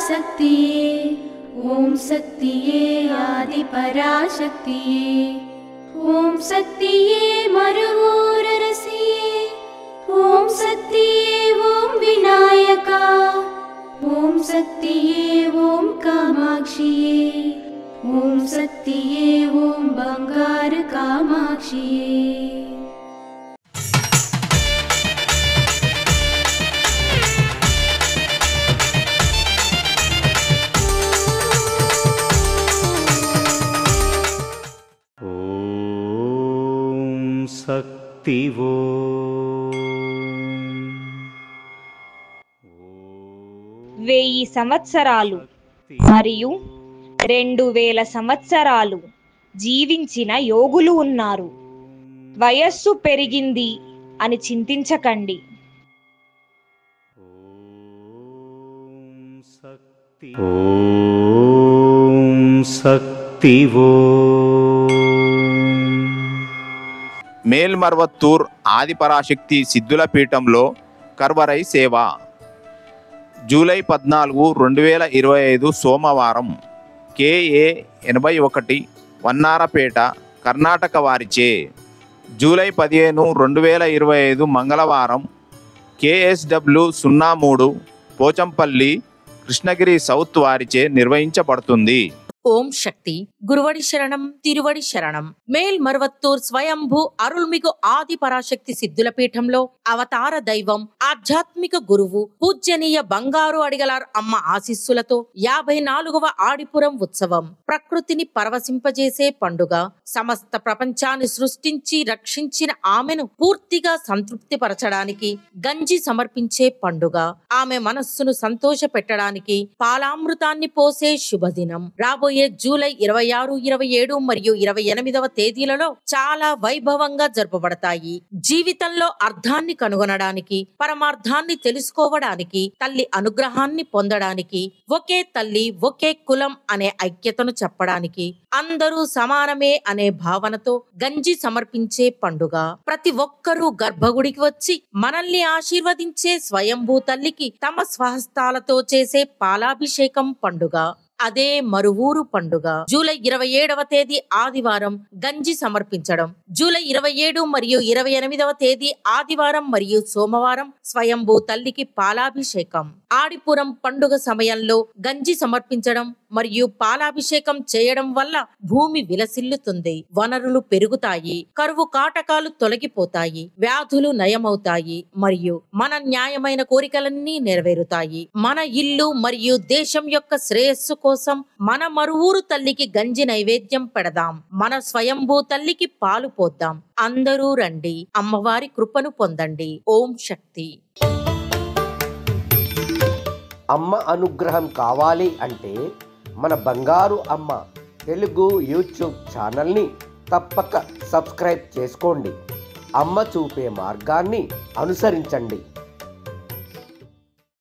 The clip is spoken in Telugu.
शक्तिये ओम शक्तिये आदि पराशक्तिये ओम शक्तिये मरुवोररसिये ओम शक्तिये ओम विनायका ओम शक्तिये ओम कामाक्षिये ओम शक्तिये ओम बंगार कामाक्षिये। శక్తివో వెయ్యి సంవత్సరాలు మరియు 2000 సంవత్సరాలు జీవించిన యోగులు ఉన్నారు. వయస్సు పెరిగింది అని చింతించకండి. ఓం శక్తివో మేల్మర్వత్తూర్ ఆదిపరాశక్తి సిద్ధుల పీఠంలో కర్వరై సేవ. జూలై 14, 2025 సోమవారం KA 81 వన్నారపేట కర్ణాటక వారిచే. జూలై 15, 2025 మంగళవారం KSW 03 పోచంపల్లి కృష్ణగిరి సౌత్ వారిచే నిర్వహించబడుతుంది. ఓం శక్తి గురువడి శరణం తిరువడి శరణం. మేల్మర్వత్తూర్ స్వయంభూ అరుள்మిగు ఆది పరాశక్తి సిద్ధుల పీఠంలో అవతార దైవం ఆధ్యాత్మిక గురువు పూజ్యనీయ బంగారు అడిగలార్ అమ్మ ఆశీస్సులతో 54వ ఆడిపురం ఉత్సవం ప్రకృతిని పరవశింపజేసే పండుగ. సమస్త ప్రపంచాన్ని సృష్టించి రక్షించిన ఆమెను పూర్తిగా సంతృప్తి పరచడానికి గంజి సమర్పించే పండుగ. ఆమె మనస్సును సంతోష పెట్టడానికి పాలామృతాన్ని పోసే శుభదినం. రాబోయే జూలై 26, 27 మరియు 28వ తేదీలలో చాలా వైభవంగా జరుపబడతాయి. జీవితంలో అర్థాన్ని కనుగొనడానికి, పరమార్థాన్ని తెలుసుకోవడానికి, తల్లి అనుగ్రహాన్ని పొందడానికి, ఒకే తల్లి ఒకే కులం అనే ఐక్యతను చెప్పడానికి, అందరూ సమానమే అనే భావనతో గంజి సమర్పించే పండుగ. ప్రతి ఒక్కరూ గర్భగుడికి వచ్చి మనల్ని ఆశీర్వదించే స్వయంభూ తల్లికి తమ స్వహస్తాలతో చేసే పాలాభిషేకం పండుగ. అదే మరువూరు పండుగ. జూలై 27వ తేదీ ఆదివారం గంజి సమర్పించడం. జూలై 27 మరియు 28వ తేదీ ఆదివారం మరియు సోమవారం స్వయంభూ తల్లికి పాలాభిషేకం. ఆడిపురం పండుగ సమయంలో గంజి సమర్పించడం మరియు పాలాభిషేకం చేయడం వల్ల భూమి విలసిల్లుతుంది, వనరులు పెరుగుతాయి, కరువు కాటకాలు తొలగిపోతాయి, వ్యాధులు నయమవుతాయి మరియు మన న్యాయమైన కోరికలన్నీ నెరవేరుతాయి. మన ఇల్లు మరియు దేశం యొక్క శ్రేయస్సు కోసం మన మరువూరు తల్లికి గంజి నైవేద్యం పెడదాం. మన స్వయంభూ తల్లికి పాలు పోద్దాం. అందరూ రండి, అమ్మవారి కృపను పొందండి. ఓం శక్తి. అమ్మ అనుగ్రహం కావాలి అంటే మన బంగారు అమ్మ తెలుగు యూట్యూబ్ ఛానల్ని తప్పక సబ్స్క్రైబ్ చేసుకోండి. అమ్మ చూపే మార్గాన్ని అనుసరించండి.